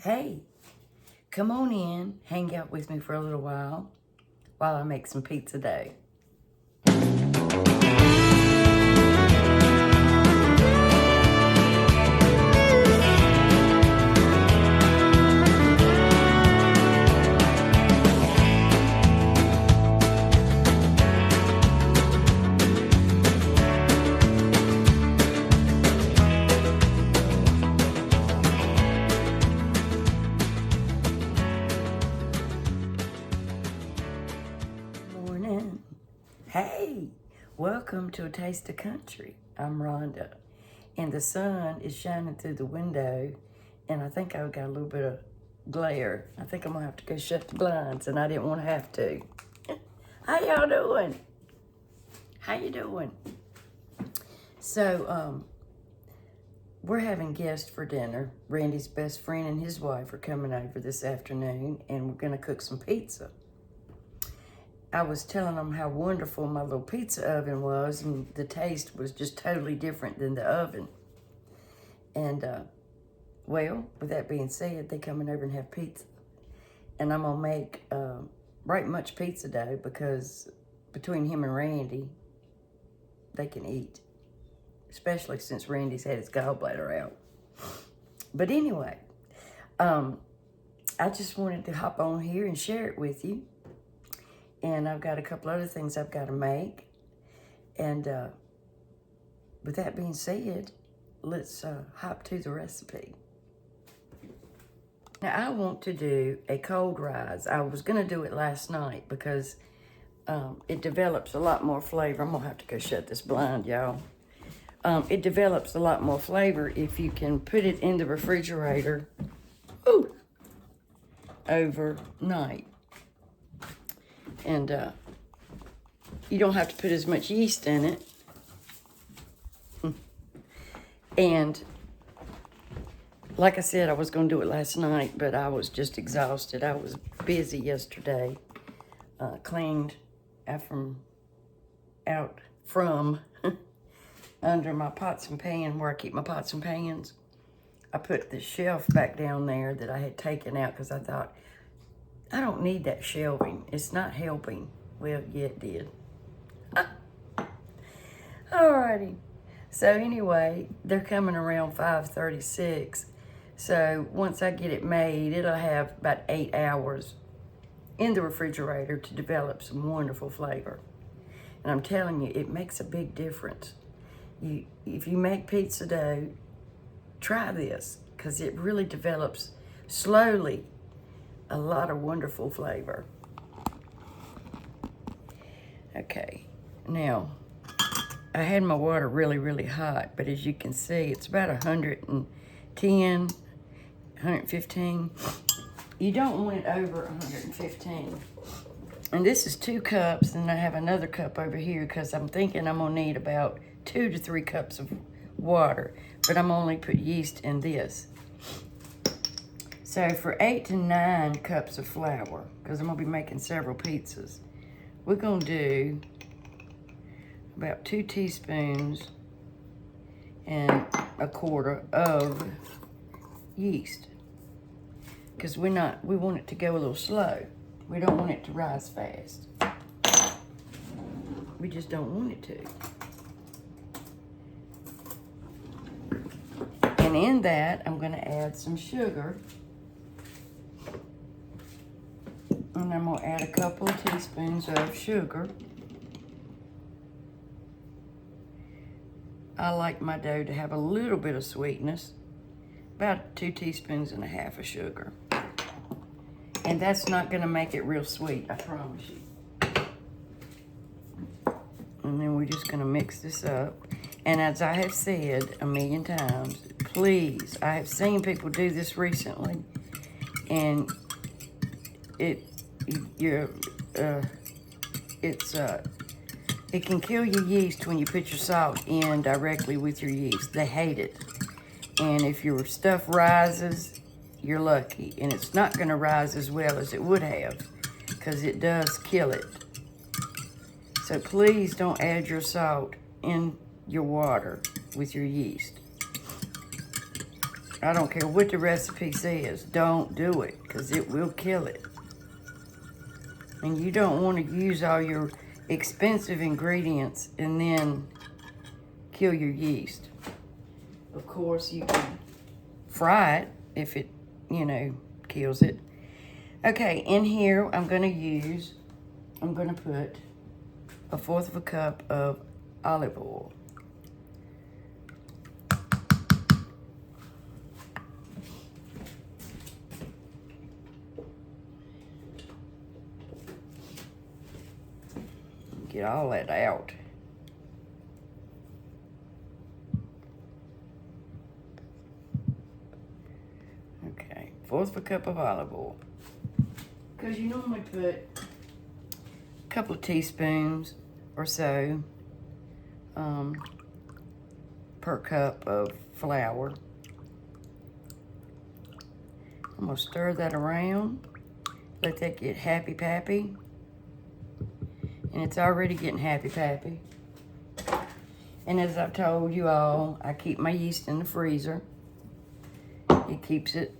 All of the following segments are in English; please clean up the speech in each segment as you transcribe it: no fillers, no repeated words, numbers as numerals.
Hey, come on in, hang out with me for a little while I make some pizza dough. Morning. Hey, welcome to A Taste of Country. I'm Rhonda, and the sun is shining through the window, and I think I've got a little bit of glare. I think I'm gonna have to go shut the blinds, and I didn't want to have to. How y'all doing? How you doing? So, we're having guests for dinner. Randy's best friend and his wife are coming over this afternoon, and we're gonna cook some pizza. I was telling them how wonderful my little pizza oven was, and the taste was just totally different than the oven. And, well, with that being said, they coming over and have pizza. And I'm gonna make right much pizza dough because between him and Randy, they can eat. Especially since Randy's had his gallbladder out. But anyway, I just wanted to hop on here and share it with you. And I've got a couple other things I've got to make. And with that being said, let's hop to the recipe. Now, I want to do a cold rise. I was going to do it last night because it develops a lot more flavor. I'm going to have to go shut this blind, y'all. It develops a lot more flavor if you can put it in the refrigerator overnight. And you don't have to put as much yeast in it. And like I said, I was going to do it last night, but I was just exhausted. I was busy yesterday. Cleaned out from under my pots and pans, where I keep my pots and pans. I put the shelf back down there that I had taken out because I thought, I don't need that shelving. It's not helping. Well, yeah, it did. Alrighty. So anyway, they're coming around 5:36. So once I get it made, it'll have about 8 hours in the refrigerator to develop some wonderful flavor. And I'm telling you, it makes a big difference. If you make pizza dough, try this because it really develops slowly a lot of wonderful flavor. Okay, now I had my water really, really hot, but as you can see, it's about 110, 115. You don't want it over 115. And this is 2 cups, and I have another cup over here because I'm thinking I'm gonna need about 2 to 3 cups of water, but I'm only put yeast in this. So for 8 to 9 cups of flour, because I'm gonna be making several pizzas, we're gonna do about 2 teaspoons and 1/4 of yeast. Because we want it to go a little slow. We don't want it to rise fast. We just don't want it to. And in that, I'm gonna add some sugar. And I'm gonna add a couple of teaspoons of sugar. I like my dough to have a little bit of sweetness. About 2.5 teaspoons of sugar. And that's not gonna make it real sweet, I promise you. And then we're just gonna mix this up. And as I have said a million times, please, I have seen people do this recently, and it can kill your yeast when you put your salt in directly with your yeast. They hate it. And if your stuff rises, you're lucky. And it's not gonna rise as well as it would have because it does kill it. So please don't add your salt in your water with your yeast. I don't care what the recipe says. Don't do it, because it will kill it. And you don't want to use all your expensive ingredients and then kill your yeast. Of course, you can fry it if it, you know, kills it. Okay, in here, I'm going to put 1/4 cup of olive oil. Get all that out. Okay, 1/4 cup of olive oil. Because you normally put a couple of teaspoons or so per cup of flour. I'm gonna stir that around, let that get happy-pappy. And it's already getting happy-pappy. And as I've told you all, I keep my yeast in the freezer. It keeps it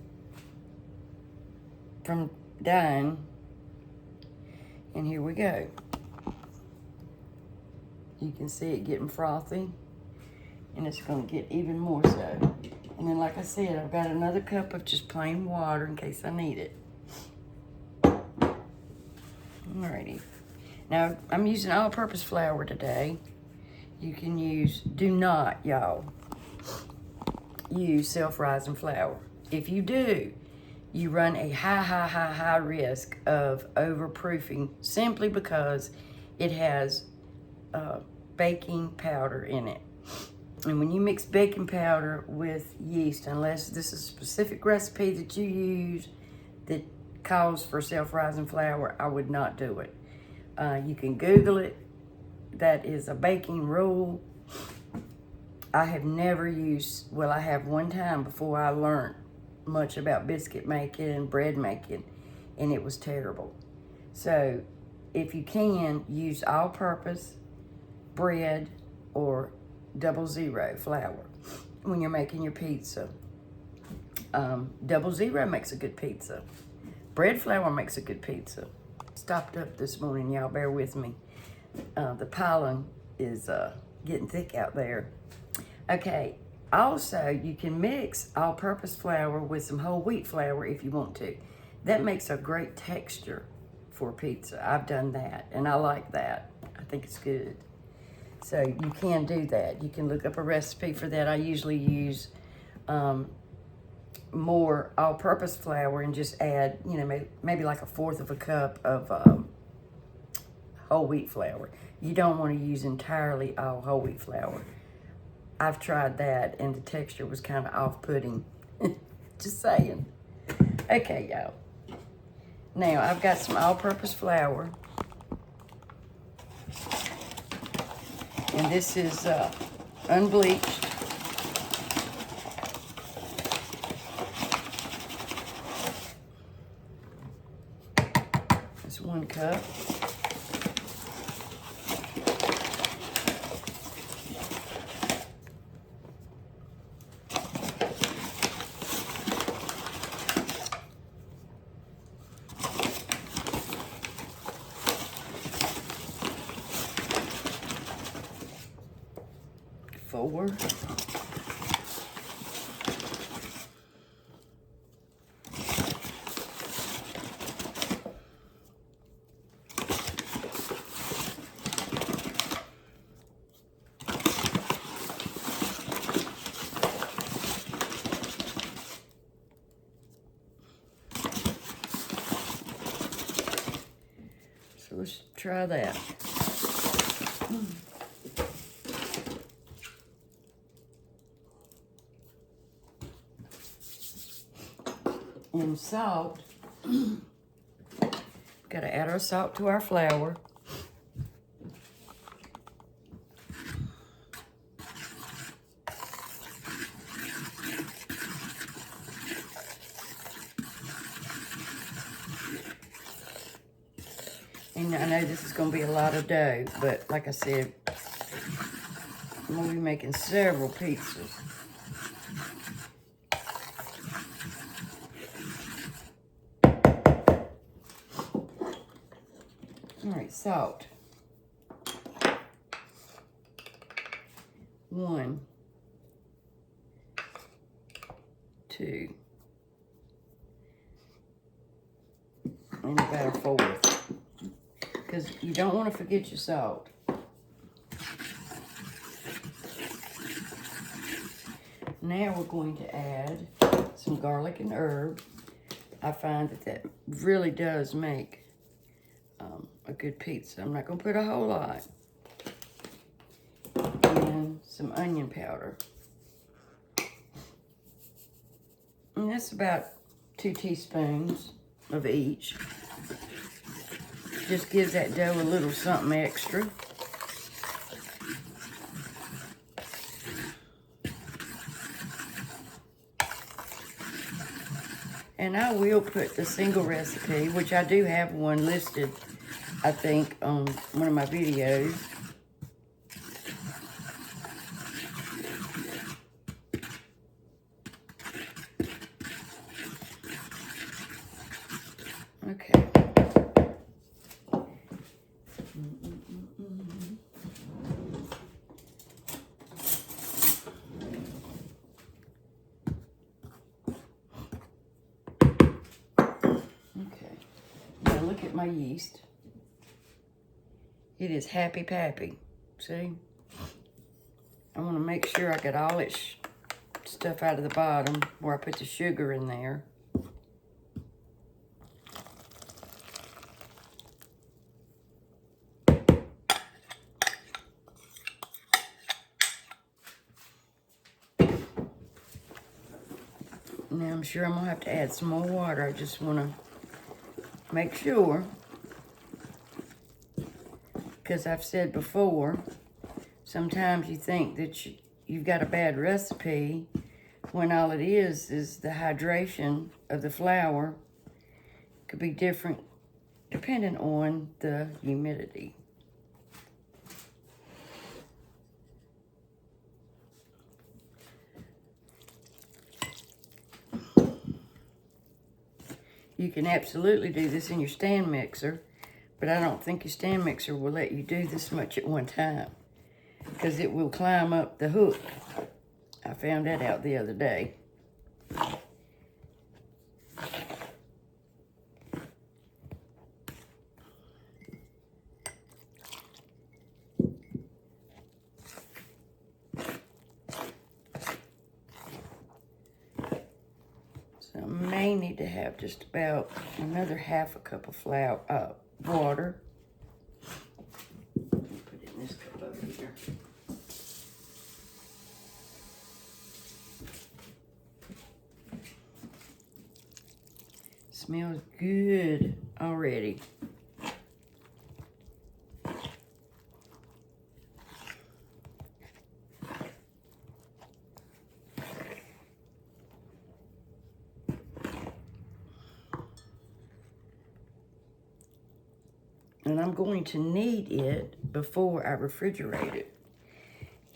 from dying. And here we go. You can see it getting frothy. And it's going to get even more so. And then, like I said, I've got another cup of just plain water in case I need it. Alrighty. Now, I'm using all-purpose flour today. You can use, do not, y'all, use self-rising flour. If you do, you run a high risk of overproofing simply because it has baking powder in it. And when you mix baking powder with yeast, unless this is a specific recipe that you use that calls for self-rising flour, I would not do it. You can Google it. That is a baking rule. I have never used, well, I have one time before I learned much about biscuit making, bread making, and it was terrible. So if you can, use all-purpose bread or 00 flour when you're making your pizza. 00 makes a good pizza. Bread flour makes a good pizza. Stopped up this morning, y'all, bear with me. The pollen is getting thick out there. Okay, also you can mix all-purpose flour with some whole wheat flour if you want to. That makes a great texture for pizza. I've done that, and I like that. I think it's good. So you can do that. You can look up a recipe for that. I usually use more all-purpose flour and just add, you know, maybe like 1/4 cup of whole wheat flour. You don't want to use entirely all whole wheat flour. I've tried that and the texture was kind of off-putting. Just saying. Okay, y'all. Now I've got some all-purpose flour. And this is unbleached. It's 1 cup. Four. So let's try that. And salt. Got to add our salt to our flour. And I know this is going to be a lot of dough, but like I said, I'm going to be making several pizzas. All right, salt. 1, 2, and about a 1/4, because you don't want to forget your salt. Now we're going to add some garlic and herb. I find that really does make a good pizza. I'm not going to put a whole lot. And some onion powder. And that's about 2 teaspoons of each. Just gives that dough a little something extra. And I will put the single recipe, which I do have one listed, I think, on one of my videos. Okay. Look at my yeast. It is happy pappy. See? I want to make sure I get all its stuff out of the bottom where I put the sugar in there. Now I'm sure I'm going to have to add some more water. I just want to make sure, because I've said before, sometimes you think that you've got a bad recipe when all it is the hydration of the flour. Could be different depending on the humidity. You can absolutely do this in your stand mixer, but I don't think your stand mixer will let you do this much at one time because it will climb up the hook. I found that out the other day. So I may need to have just about another 1/2 cup of water. Put it in this cup over here. Smells good already. And I'm going to knead it before I refrigerate it.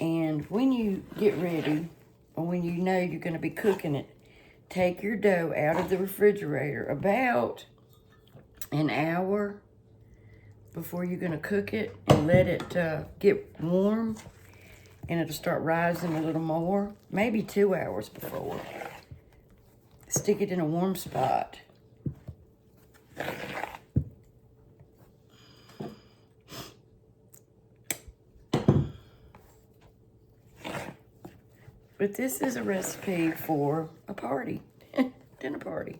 And when you get ready, or when you know you're going to be cooking it, take your dough out of the refrigerator about an hour before you're going to cook it, and let it get warm, and it'll start rising a little more, maybe 2 hours before. Stick it in a warm spot. But this is a recipe for a party, dinner party.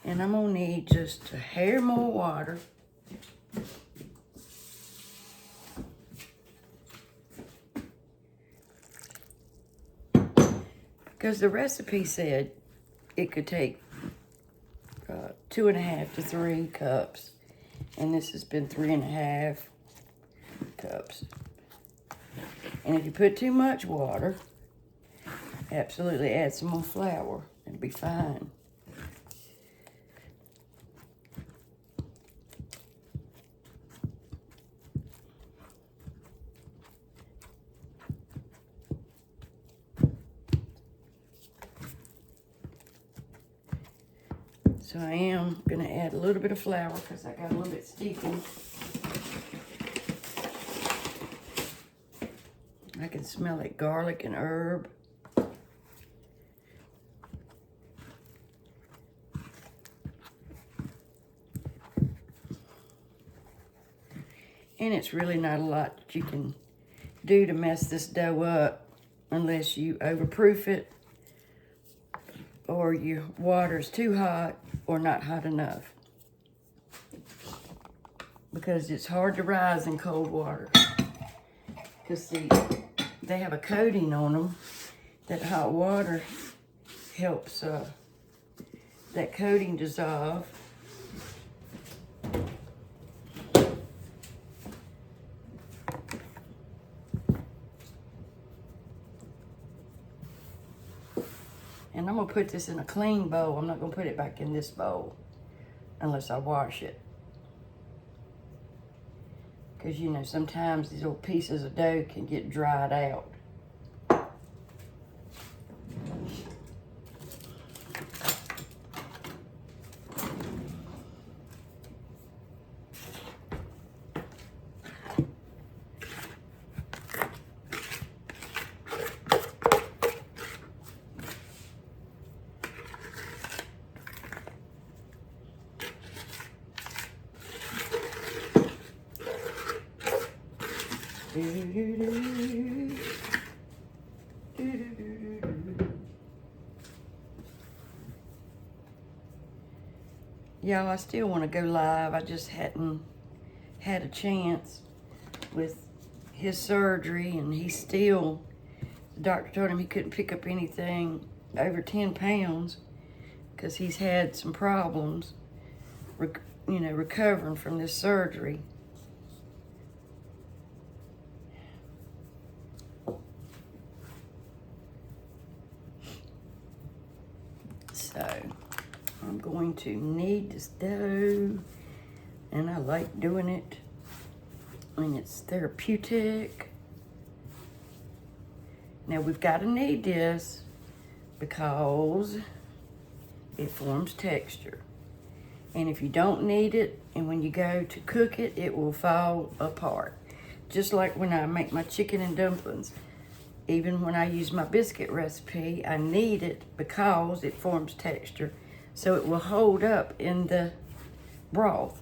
And I'm gonna need just a hair more water. Because the recipe said it could take 2.5 to 3 cups. And this has been 3.5 cups. And if you put too much water, absolutely add some more flour. It'll be fine. So I am going to add a little bit of flour because I got a little bit sticky. I can smell it, garlic and herb. And it's really not a lot that you can do to mess this dough up unless you overproof it or your water's too hot or not hot enough. Because it's hard to rise in cold water. Because see, they have a coating on them that hot water helps that coating dissolve. And I'm gonna put this in a clean bowl. I'm not gonna put it back in this bowl unless I wash it. Because you know, sometimes these little pieces of dough can get dried out. Y'all, I still want to go live. I just hadn't had a chance with his surgery, and the doctor told him he couldn't pick up anything over 10 pounds because he's had some problems, recovering from this surgery. So I'm going to knead this dough, and I like doing it, and it's therapeutic. Now we've got to knead this because it forms texture. And if you don't knead it, and when you go to cook it, it will fall apart. Just like when I make my chicken and dumplings. Even when I use my biscuit recipe, I knead it because it forms texture, so it will hold up in the broth.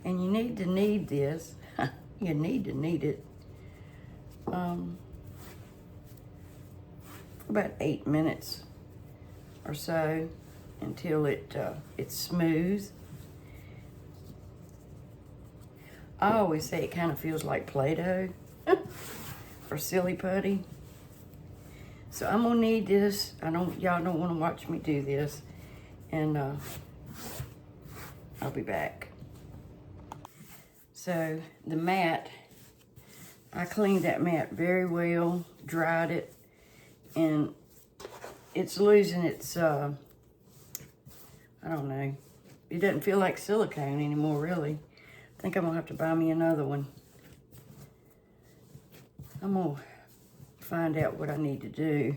And you need to knead this. You need to knead it for about 8 minutes or so until it's smooth. I always say it kind of feels like Play-Doh or silly putty. So I'm gonna knead this. Y'all don't want to watch me do this, and I'll be back. So the mat, I cleaned that mat very well, dried it, and it's losing its, I don't know, it doesn't feel like silicone anymore, really. I think I'm gonna have to buy me another one. I'm gonna find out what I need to do.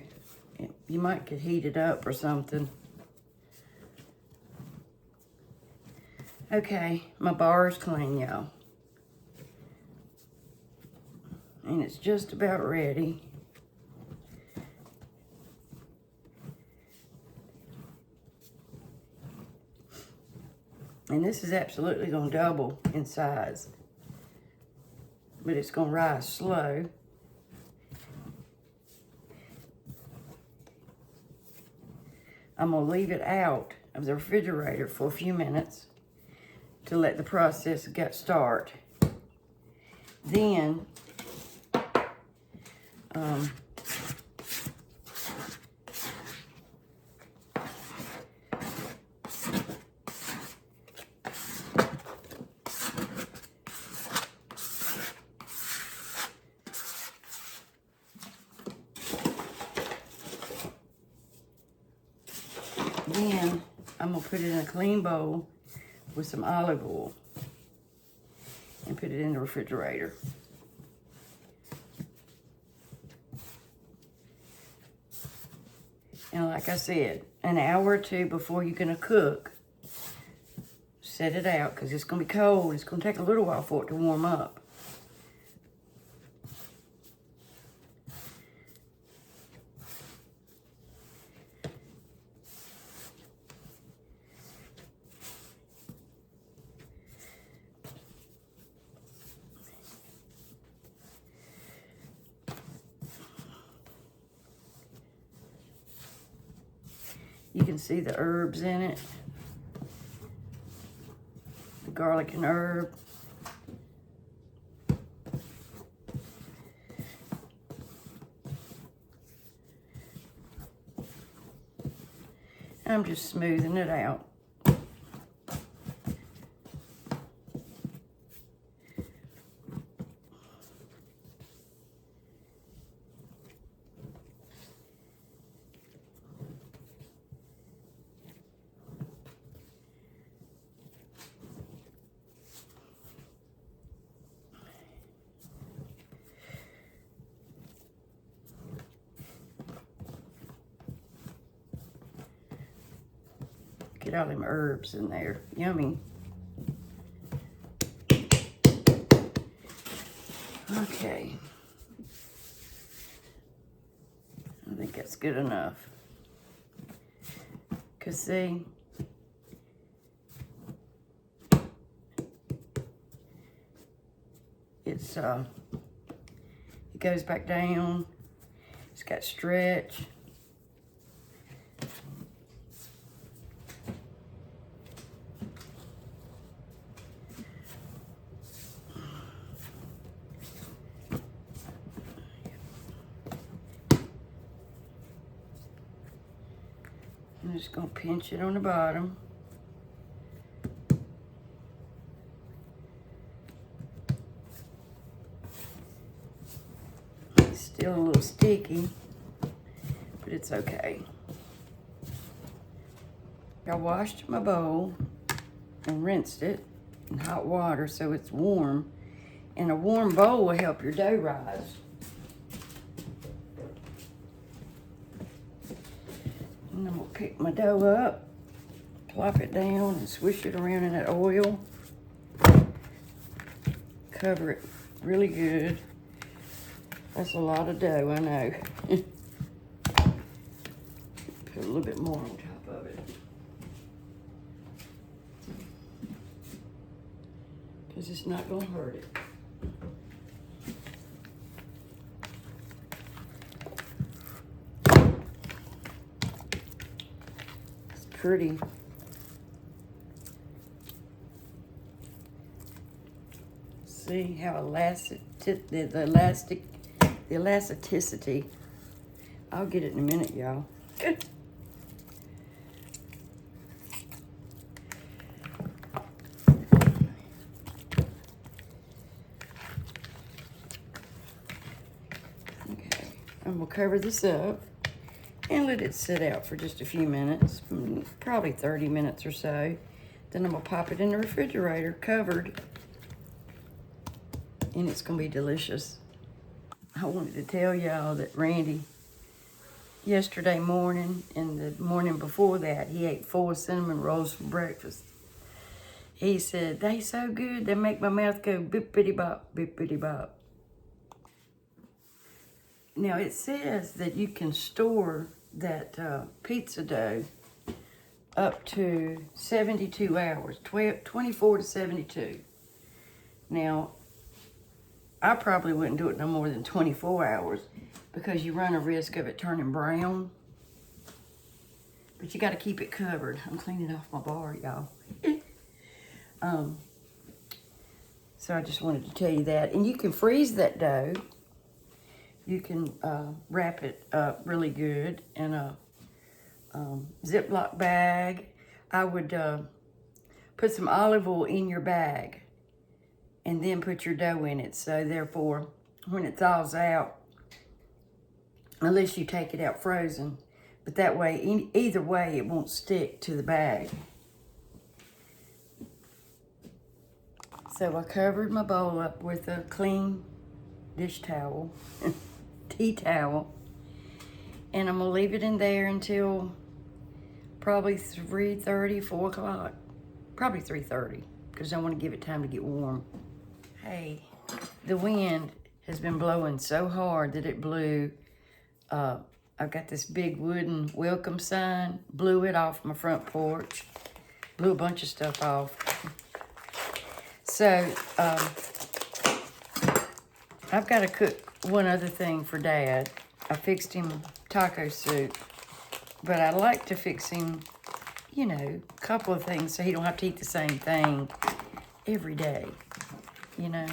You might could heat it up or something. Okay, my bar is clean, y'all. And it's just about ready. And this is absolutely gonna double in size, but it's gonna rise slow. I'm gonna leave it out of the refrigerator for a few minutes to let the process get start. Then, I'm gonna put it in a clean bowl with some olive oil and put it in the refrigerator. And like I said, an hour or two before you're gonna cook, set it out, because it's gonna be cold. It's gonna take a little while for it to warm up. You can see the herbs in it. The garlic and herb. I'm just smoothing it out. Get all them herbs in there. Yummy. Okay. I think that's good enough. Because see, it goes back down. It's got stretch. I'm just gonna pinch it on the bottom. It's still a little sticky, but it's okay. I washed my bowl and rinsed it in hot water so it's warm. And a warm bowl will help your dough rise. And I'm gonna pick my dough up, plop it down, and swish it around in that oil. Cover it really good. That's a lot of dough, I know. Put a little bit more on top of it. Because it's not gonna hurt it. Pretty. See how the elasticity. I'll get it in a minute, y'all. Okay, I'm gonna cover this up and let it sit out for just a few minutes, probably 30 minutes or so. Then I'm gonna pop it in the refrigerator, covered, and it's gonna be delicious. I wanted to tell y'all that Randy, yesterday morning and the morning before that, he ate 4 cinnamon rolls for breakfast. He said, they so good, they make my mouth go bippity-bop, bippity-bop. Now it says that you can store that pizza dough up to 72 hours, 24 to 72. Now, I probably wouldn't do it no more than 24 hours because you run a risk of it turning brown. But you got to keep it covered. I'm cleaning off my bar, y'all. So I just wanted to tell you that. And you can freeze that dough. You can wrap it up really good in a Ziploc bag. I would put some olive oil in your bag and then put your dough in it. So therefore, when it thaws out, unless you take it out frozen, but that way, either way, it won't stick to the bag. So I covered my bowl up with a clean dish towel, tea towel, And I'm gonna leave it in there until probably 3:30, 4 o'clock. Probably 3:30, because I want to give it time to get warm. Hey, the wind has been blowing so hard that it blew, I've got this big wooden welcome sign, blew it off my front porch, blew a bunch of stuff off. So, I've got to cook one other thing for Dad. I fixed him taco soup, but I like to fix him, you know, a couple of things so he don't have to eat the same thing every day, you know.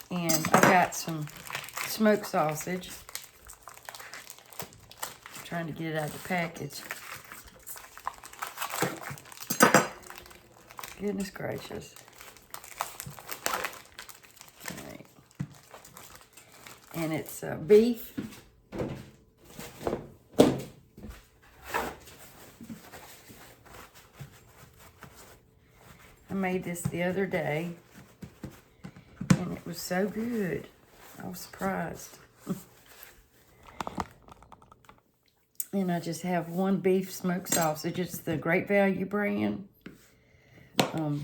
And I got some smoked sausage. I'm trying to get it out of the package. Goodness gracious. All right. And it's beef. I made this the other day, and it was so good. I was surprised. And I just have one beef smoked sausage. It's the Great Value brand. I'll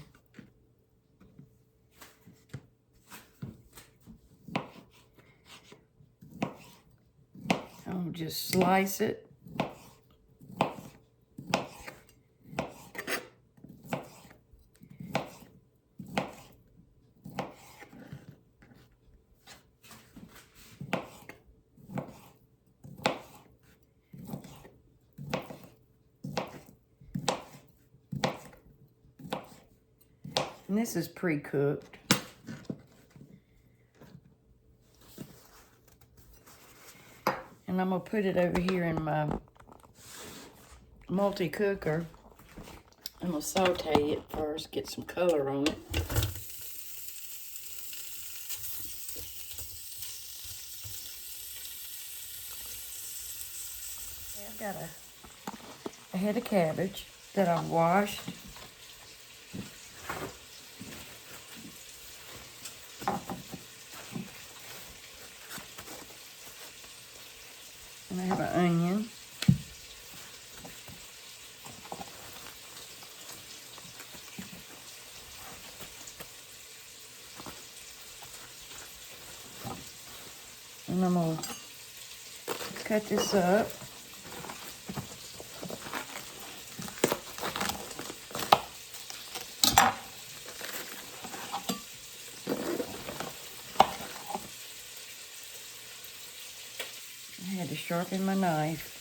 just slice it. And this is pre-cooked. And I'm gonna put it over here in my multi-cooker. I'm gonna saute it first, get some color on it. I've got a head of cabbage that I've washed. And I have an onion. And I'm going to cut this up. I had to sharpen my knife.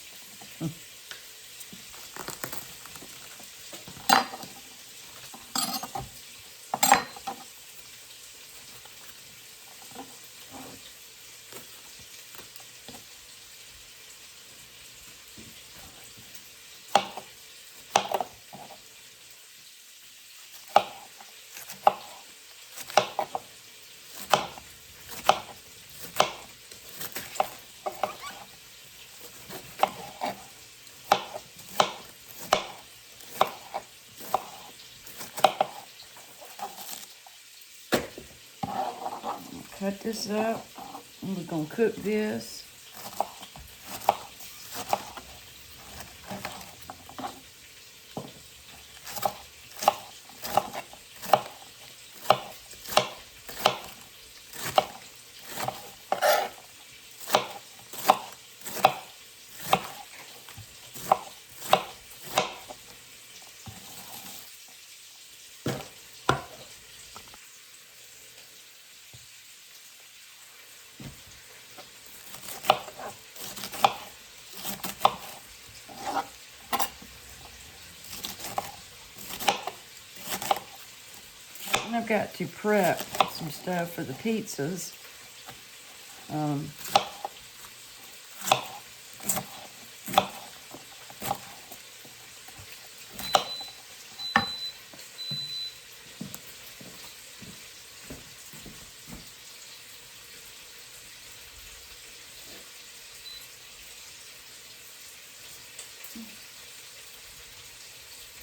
Cut this up, and we're gonna cook this. And I've got to prep some stuff for the pizzas.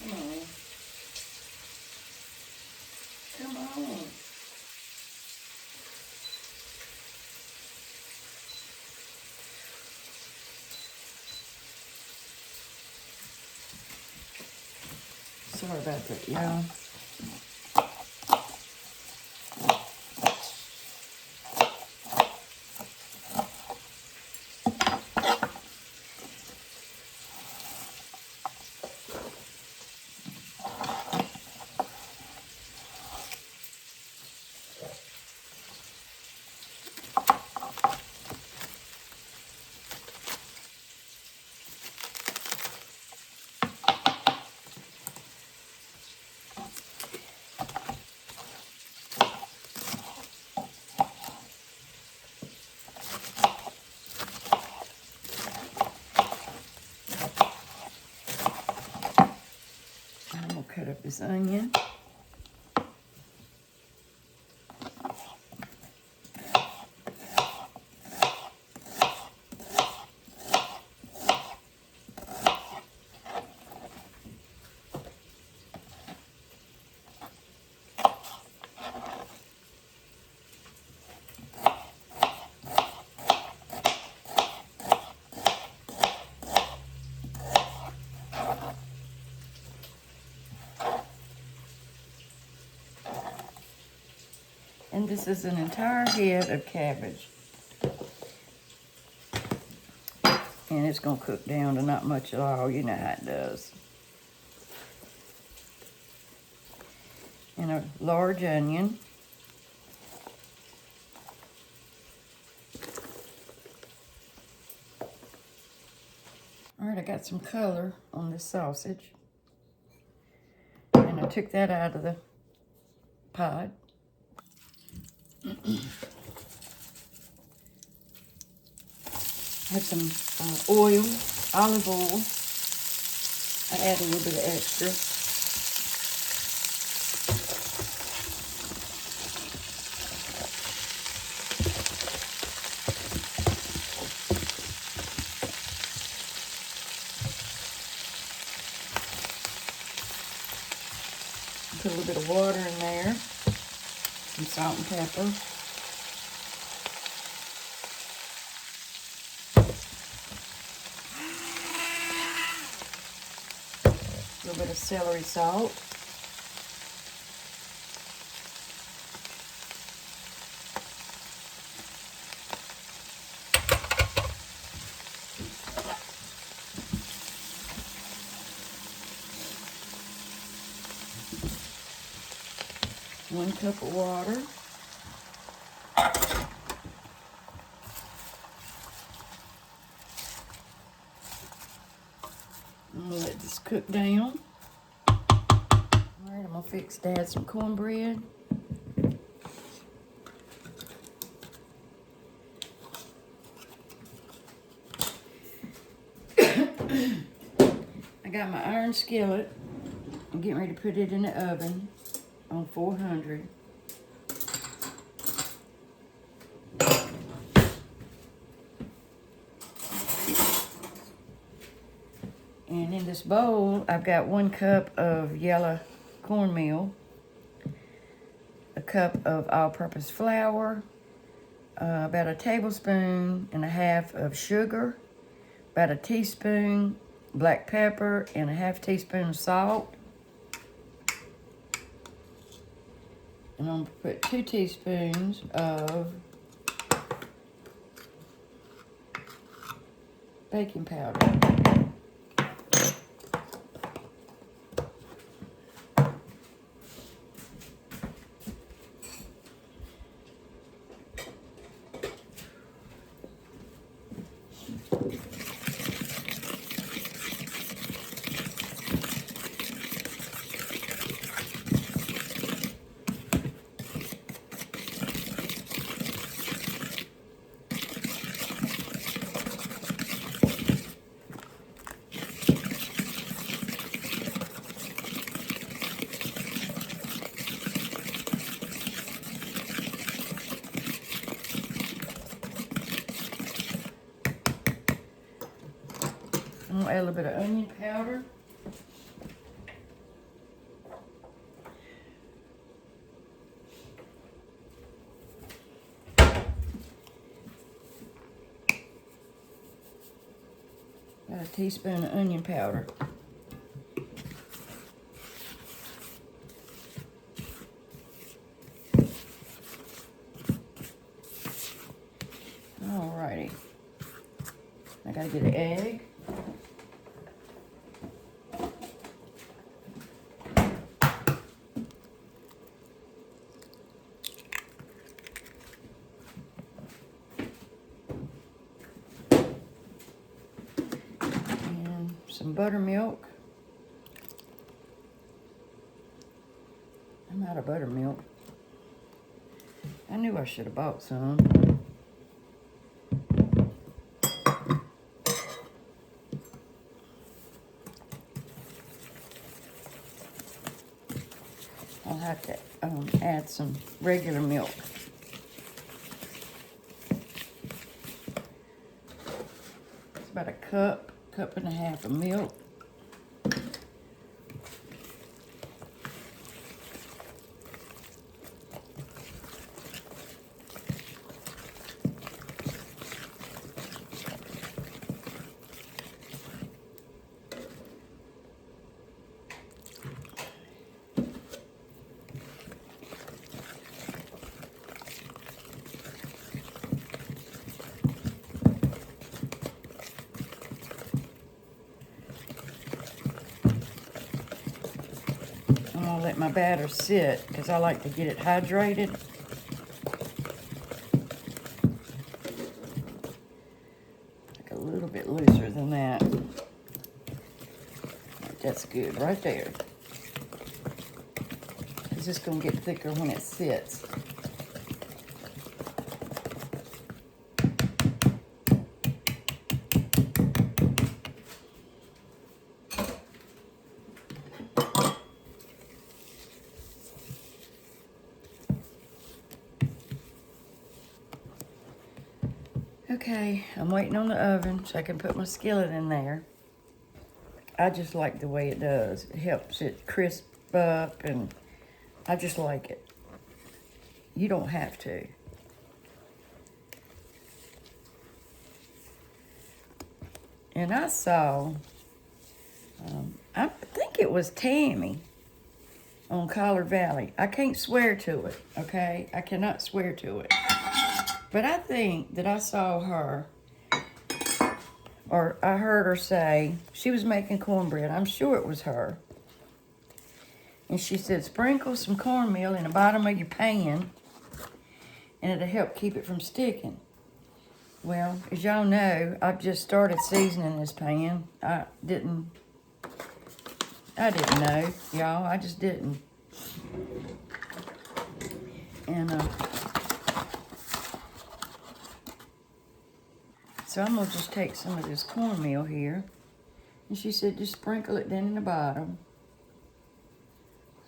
Come on. Come on. Sorry about that, y'all. I'm gonna cut up this onion. And this is an entire head of cabbage. And it's gonna cook down to not much at all. You know how it does. And a large onion. All right, I got some color on this sausage. And I took that out of the pot. Have some oil, olive oil. I add a little bit of extra. Put a little bit of water in there. Some salt and pepper. A little bit of celery salt. One cup of water. I'm gonna let this cook down. All right, I'm gonna fix to add some cornbread. I got my iron skillet. I'm getting ready to put it in the oven on 400. And in this bowl, I've got 1 cup of yellow cornmeal, a cup of all-purpose flour, about a tablespoon and a half of sugar, about a teaspoon black pepper, and a half teaspoon of salt. And I'm gonna put 2 teaspoons of baking powder. I'm gonna add a little bit of onion powder. About a teaspoon of onion powder. egg. And some buttermilk. I'm out of buttermilk. I knew I should have bought some. I'll have to add some regular milk. It's about a cup and a half of milk. I'm gonna let my batter sit because I like to get it hydrated. Like a little bit looser than that. That's good right there. It's just gonna get thicker when it sits. Okay, I'm waiting on the oven so I can put my skillet in there. I just like the way it does. It helps it crisp up, and I just like it. You don't have to. And I saw, I think it was Tammy on Collar Valley. I can't swear to it, okay? I cannot swear to it. But I think that I saw her, or I heard her say, she was making cornbread. I'm sure it was her. And she said, sprinkle some cornmeal in the bottom of your pan, and it'll help keep it from sticking. Well, as y'all know, I've just started seasoning this pan. I didn't know, y'all. I just didn't. And, so I'm gonna just take some of this cornmeal here. And she said, just sprinkle it down in the bottom.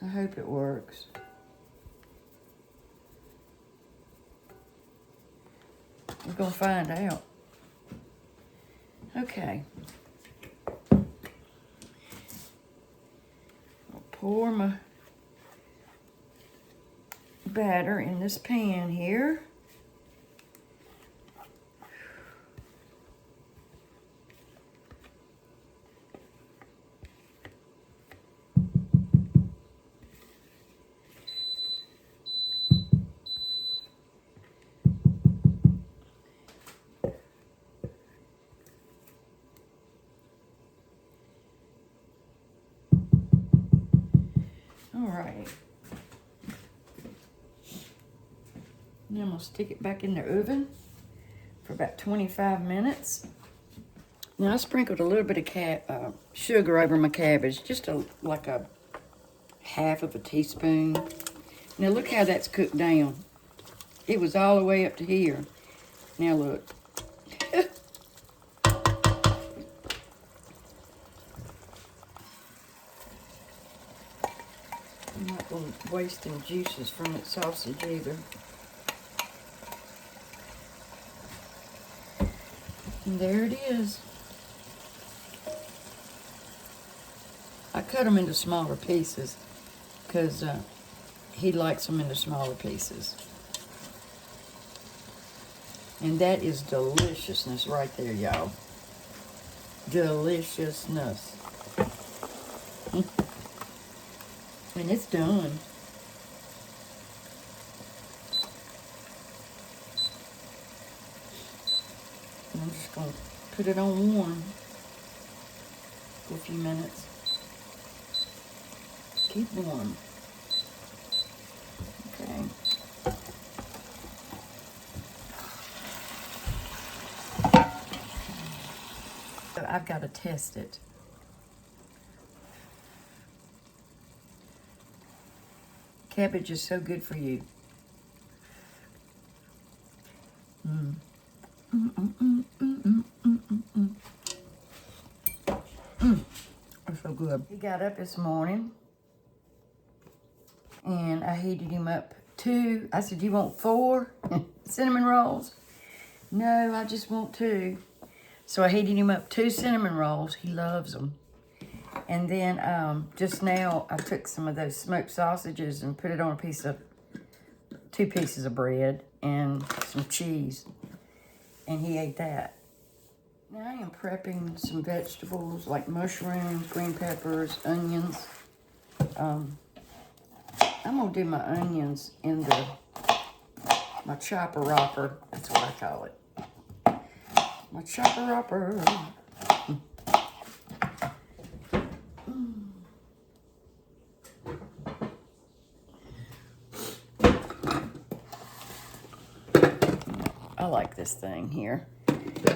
I hope it works. We're gonna find out. Okay. I'll pour my batter in this pan here. All right. Now I'm gonna stick it back in the oven for about 25 minutes. Now I sprinkled a little bit of sugar over my cabbage, just like a half of a teaspoon. Now look how that's cooked down. It was all the way up to here. Now look. I'm not going to waste any juices from that sausage either. And there it is. I cut them into smaller pieces because he likes them into smaller pieces. And that is deliciousness right there, y'all. Deliciousness. And it's done. And I'm just going to Put it on warm for a few minutes. Keep warm. Okay. So I've got to test it. Cabbage is so good for you. It's so good. He got up this morning and I heated him up 2. I said, "You want 4 cinnamon rolls?" "No, I just want 2. So I heated him up 2 cinnamon rolls. He loves them. And then just now I took some of those smoked sausages and put it on 2 pieces of bread and some cheese. And he ate that. Now I am prepping some vegetables like mushrooms, green peppers, onions. I'm gonna do my onions in my chopper-opper. That's what I call it. My chopper-opper. I like this thing here.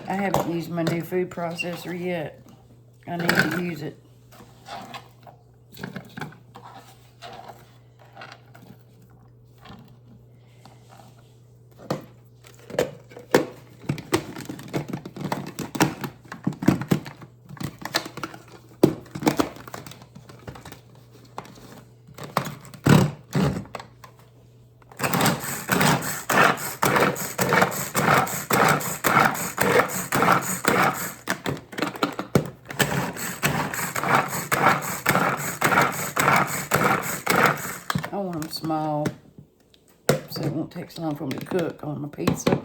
I haven't used my new food processor yet. I need to use it. I want them small, so it won't take so long for them to cook on my pizza.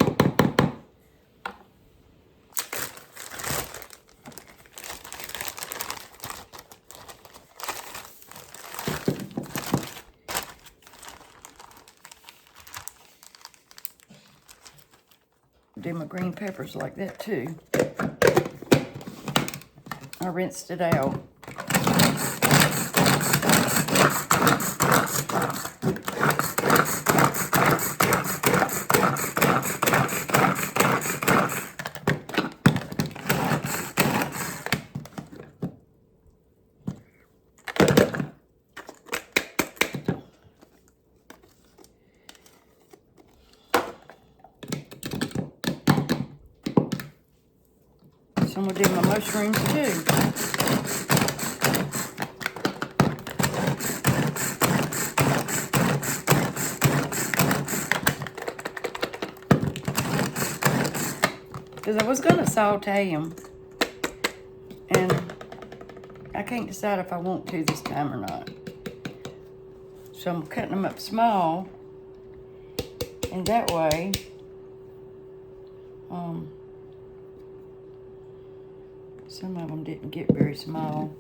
Do my green peppers like that too. I rinsed it out. So I'm gonna do my mushrooms too. Because I was gonna saute them, and I can't decide if I want to this time or not. So I'm cutting them up small, and that way, some of them didn't get very small.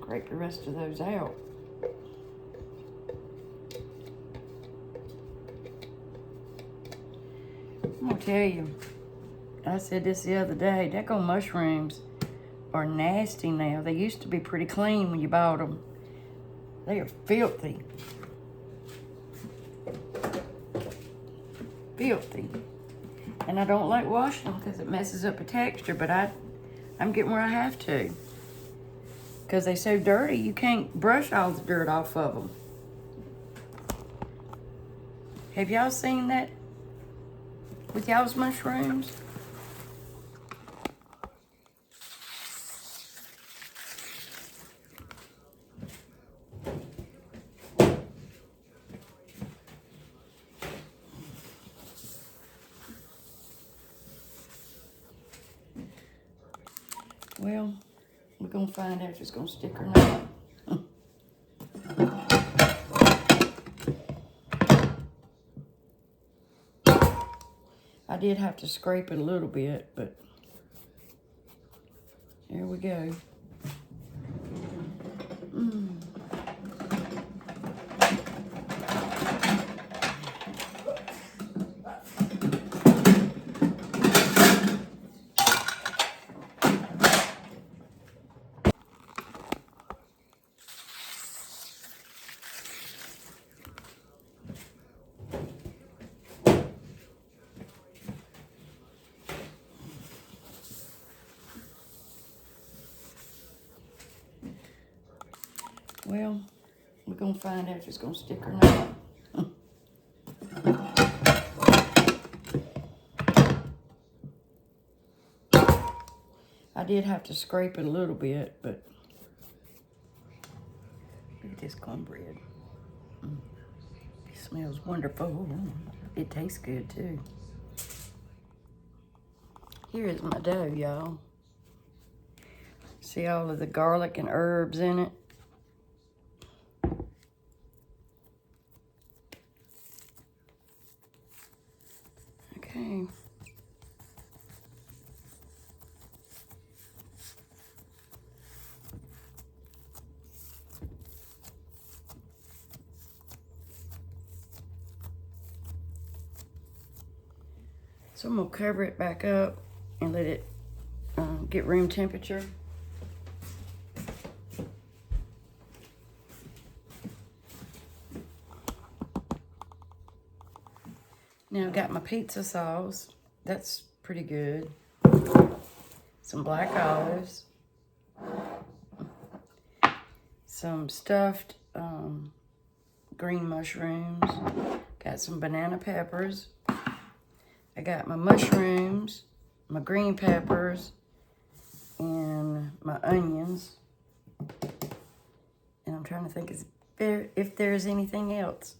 Scrape the rest of those out. I'm gonna tell you, I said this the other day, daggone mushrooms are nasty now. They used to be pretty clean when you bought them. They are filthy. Filthy. And I don't like washing them because it messes up the texture, but I'm getting where I have to. Because they're so dirty, you can't brush all the dirt off of them. Have y'all seen that with y'all's mushrooms? Well, we're gonna find out if it's gonna stick or not. I did have to scrape it a little bit, but there we go. Well, we're gonna find out if it's gonna stick or not. I did have to scrape it a little bit, but look at this cornbread. It smells wonderful. It tastes good too. Here is my dough, y'all. See all of the garlic and herbs in it? Okay. So I'm gonna cover it back up and let it get room temperature. Now I've got my pizza sauce. That's pretty good. Some black olives. Some stuffed green mushrooms. Got some banana peppers. I got my mushrooms, my green peppers, and my onions. And I'm trying to think if there's anything else.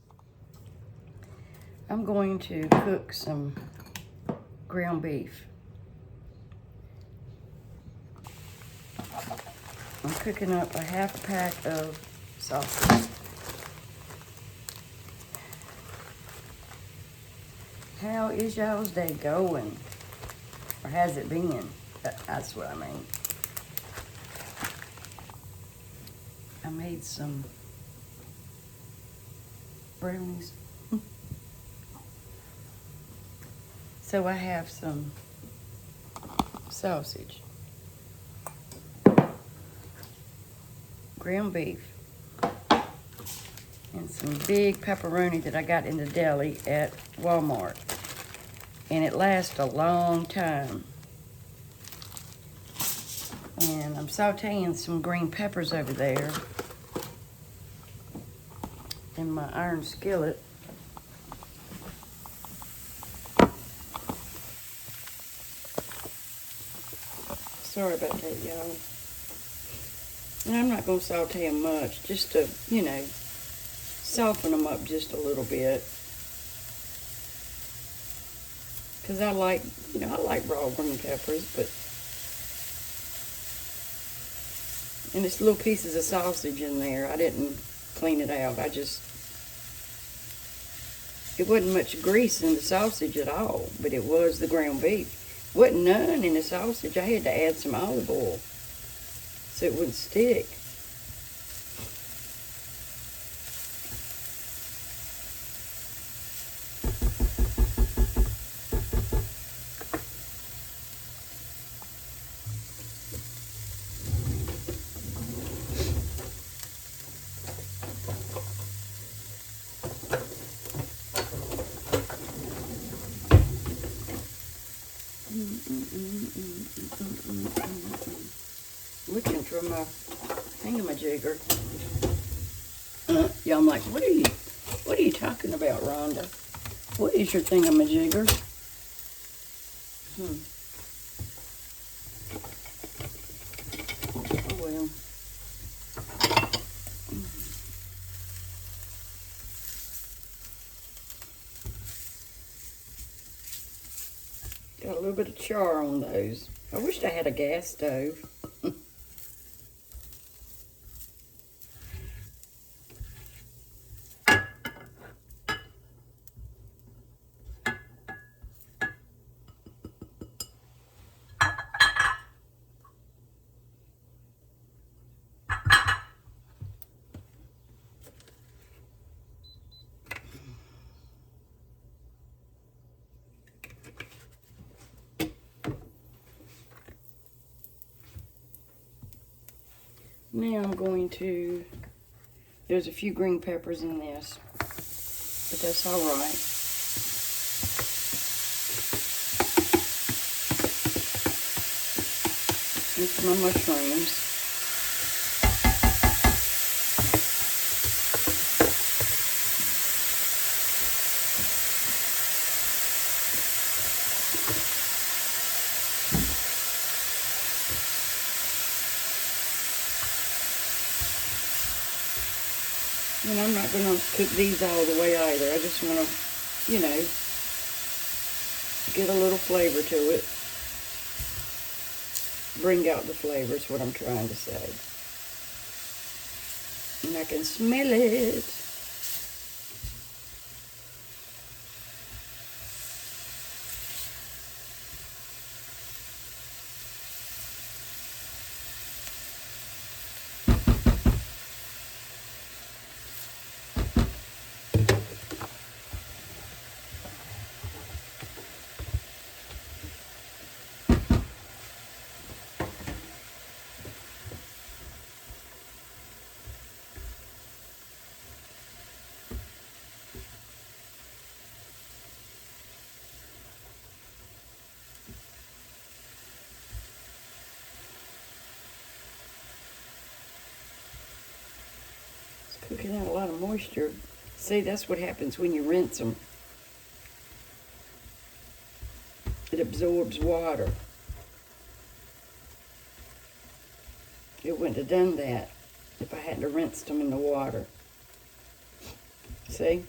I'm going to cook some ground beef. I'm cooking up a half pack of sausage. How is y'all's day going? Or has it been? That's what I mean. I made some brownies. So I have some sausage, ground beef, and some big pepperoni that I got in the deli at Walmart. And it lasts a long time. And I'm sauteing some green peppers over there in my iron skillet. Sorry about that, y'all. And I'm not going to saute them much, just to, you know, soften them up just a little bit. Because I like, you know, I like raw green peppers, but... And it's little pieces of sausage in there. I didn't clean it out. It wasn't much grease in the sausage at all, but it was the ground beef. Wasn't none in the sausage. I had to add some olive oil so it wouldn't stick. Looking for my thingamajigger. Yeah, I'm like, what are you talking about, Rhonda? What is your thingamajigger? Oh well. Got a little bit of char on those. I wished I had a gas stove. Now I'm going to, there's a few green peppers in this, but that's all right. Mix my mushrooms. And I'm not going to cook these all the way either. I just want to, you know, get a little flavor to it. Bring out the flavor is what I'm trying to say. And I can smell it. Cooking out a lot of moisture. See, that's what happens when you rinse them. It absorbs water. It wouldn't have done that if I hadn't rinsed them in the water. See?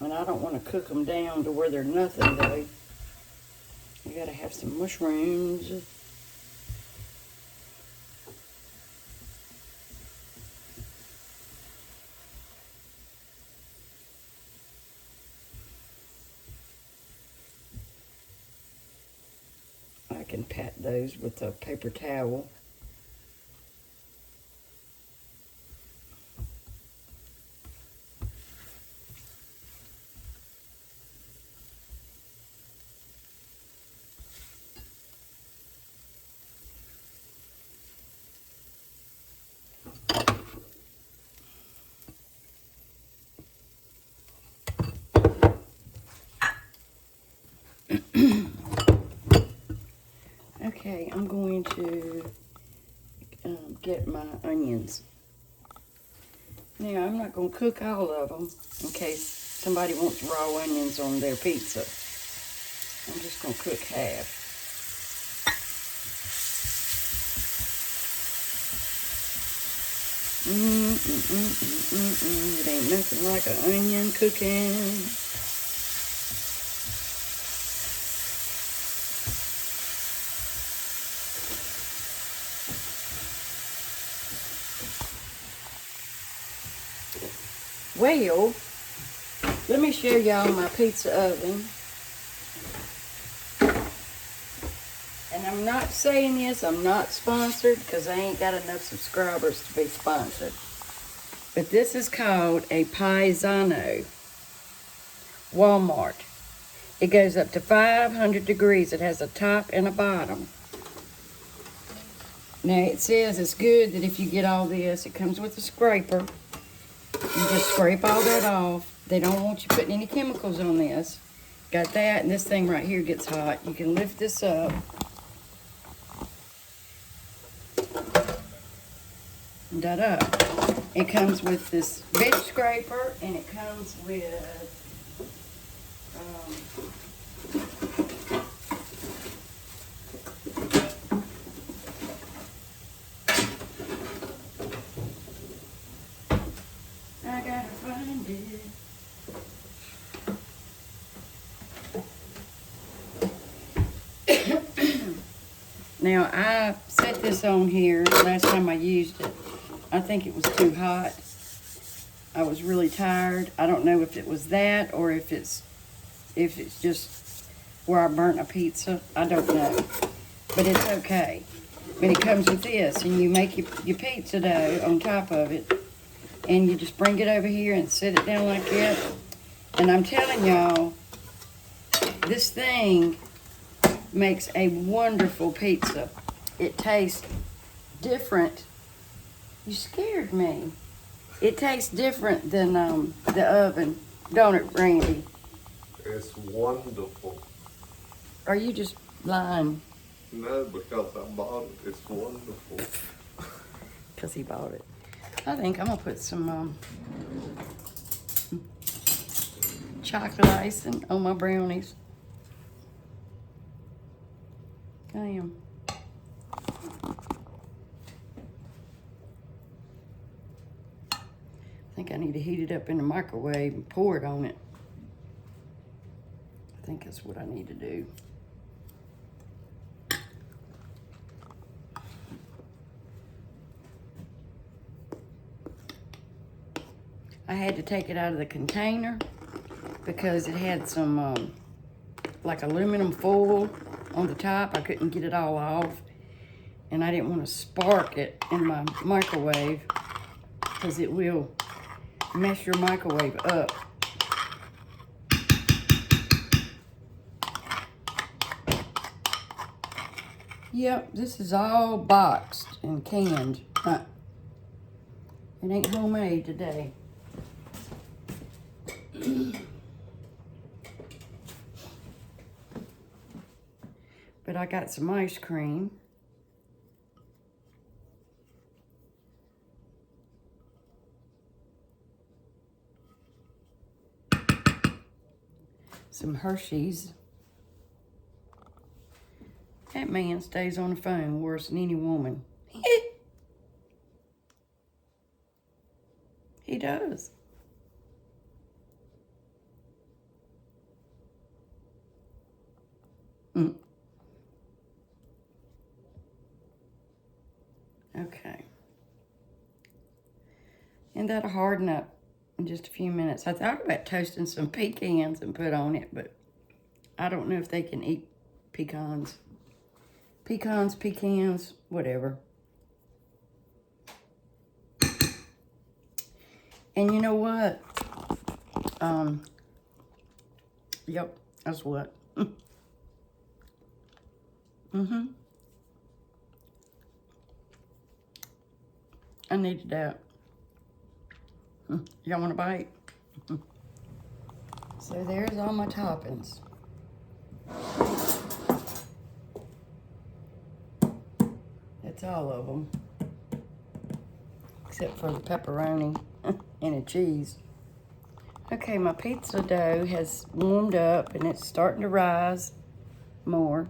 And I don't want to cook them down to where they're nothing, though. You gotta have some mushrooms. I can pat those with a paper towel. Okay, I'm going to get my onions. Now, I'm not going to cook all of them in case somebody wants raw onions on their pizza. I'm just going to cook half. It ain't nothing like an onion cooking. Well, let me show y'all my pizza oven. And I'm not saying this, I'm not sponsored because I ain't got enough subscribers to be sponsored. But this is called a Paisano. Walmart. It goes up to 500 degrees. It has a top and a bottom. Now it says it's good that if you get all this, it comes with a scraper. You just scrape all that off. They don't want you putting any chemicals on this. Got that, and this thing right here gets hot. You can lift this up. Da-da. It comes with this veg scraper, and it comes with I gotta find it. Now, I set this on here last time I used it. I think it was too hot. I was really tired. I don't know if it was that or if it's just where I burnt a pizza. I don't know. But it's okay. But it comes with this, and you make your pizza dough on top of it, and you just bring it over here and set it down like that, And I'm telling y'all, this thing makes a wonderful pizza. It tastes different. You scared me. It tastes different than the oven, don't it, Randy? It's wonderful. Are you just lying? No, because I bought it. It's wonderful. Because he bought it. I think I'm going to put some chocolate icing on my brownies. I am. I think I need to heat it up in the microwave and pour it on it. I think that's what I need to do. I had to take it out of the container because it had some like aluminum foil on the top. I couldn't get it all off, and I didn't want to spark it in my microwave because it will mess your microwave up. Yep, this is all boxed and canned. It ain't homemade today. But I got some ice cream. Some Hershey's. That man stays on the phone worse than any woman. He does. Okay. And that'll harden up in just a few minutes. I thought about toasting some pecans and put on it, but I don't know if they can eat pecans. Pecans, whatever. And you know what? Yep, that's what. I needed that. Y'all want a bite? So there's all my toppings. That's all of them. Except for the pepperoni and the cheese. Okay, my pizza dough has warmed up and it's starting to rise more.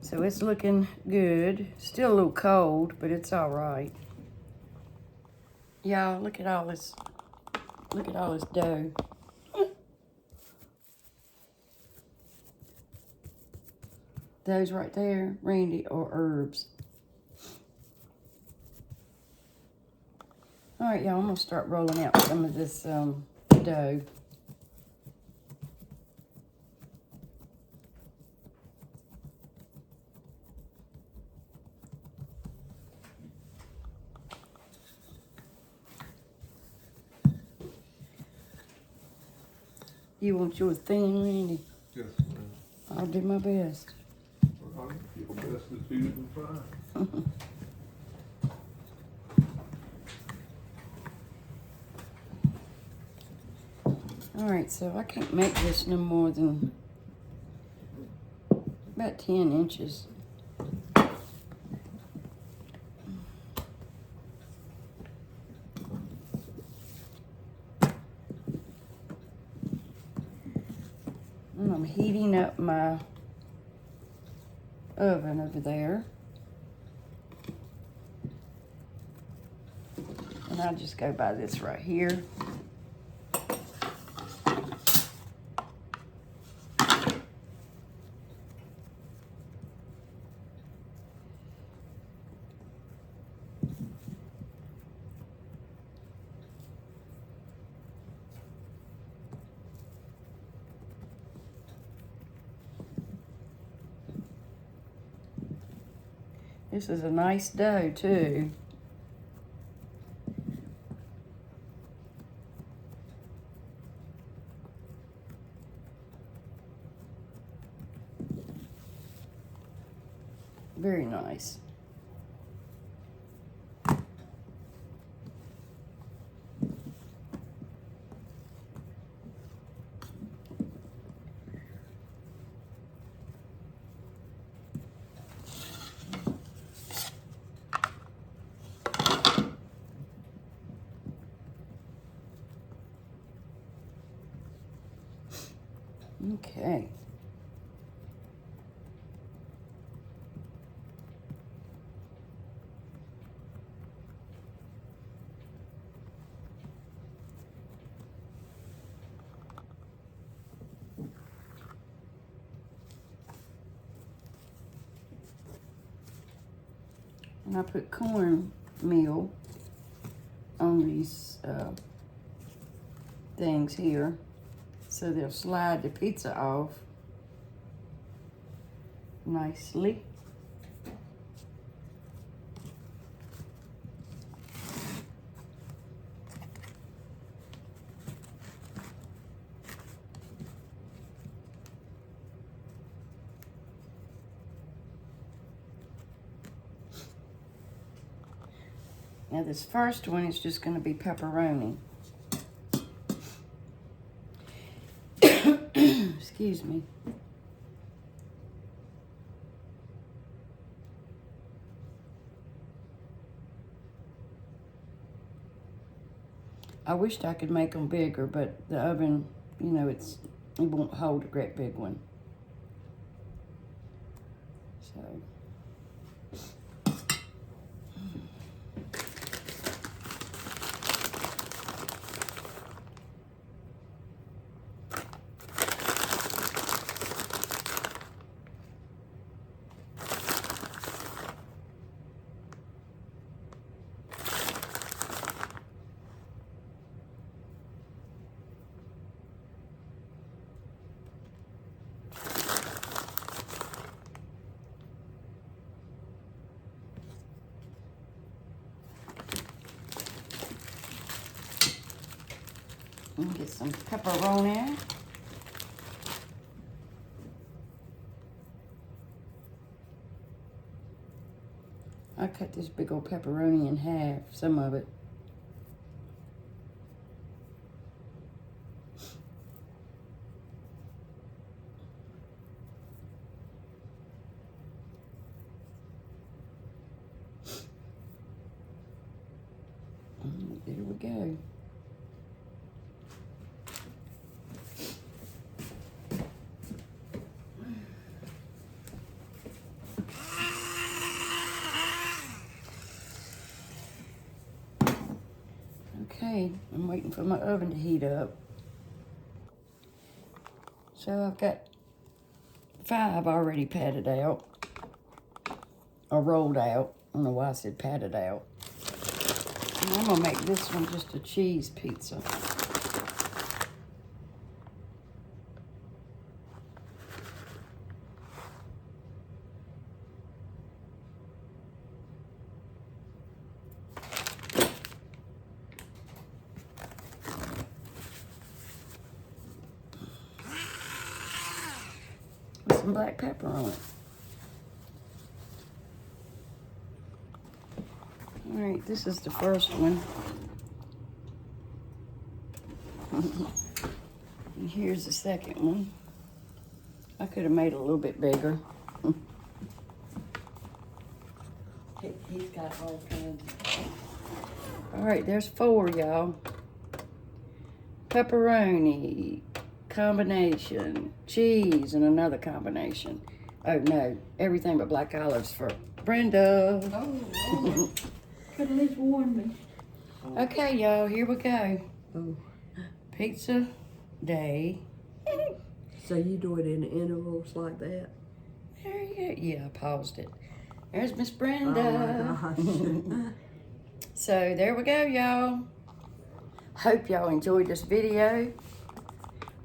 So it's looking good. Still a little cold, but it's all right. Y'all, look at all this. Look at all this dough. Those right there, Randy, are herbs. All right, y'all, I'm gonna start rolling out some of this dough. You want yours thin, Randy? Yes, ma'am. I'll do my best. Well, your best is better than fine. All right, so I can't make this no more than about 10 inches. And I'm heating up my oven over there. And I'll just go by this right here. This is a nice dough too. Very nice. Okay. And I put cornmeal on these things here, so they'll slide the pizza off nicely. Now this first one is just going to be pepperoni. Excuse me. I wished I could make them bigger, but the oven, you know, it won't hold a great big one. So. Get some pepperoni. I cut this big old pepperoni in half, some of it. There we go. Okay, I'm waiting for my oven to heat up. So I've got 5 already patted out, or rolled out. I don't know why I said patted out. And I'm gonna make this one just a cheese pizza. With some black pepper on it. All right, this is the first one. And here's the second one. I could have made it a little bit bigger. He's got all kinds. All right, there's 4, y'all. Pepperoni, combination, cheese, and another combination. Oh no, everything but black olives for Brenda. Oh, could at least warn me. Okay, y'all, here we go. Oh. Pizza day. So you do it in intervals like that? There you go. Yeah, I paused it. There's Miss Brenda. Oh my gosh. So there we go, y'all. Hope y'all enjoyed this video.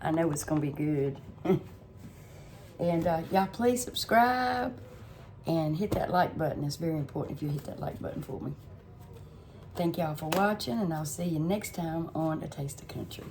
I know it's gonna be good. And y'all please subscribe and hit that like button. It's very important if you hit that like button for me. Thank y'all for watching, and I'll see you next time on A Taste of Country.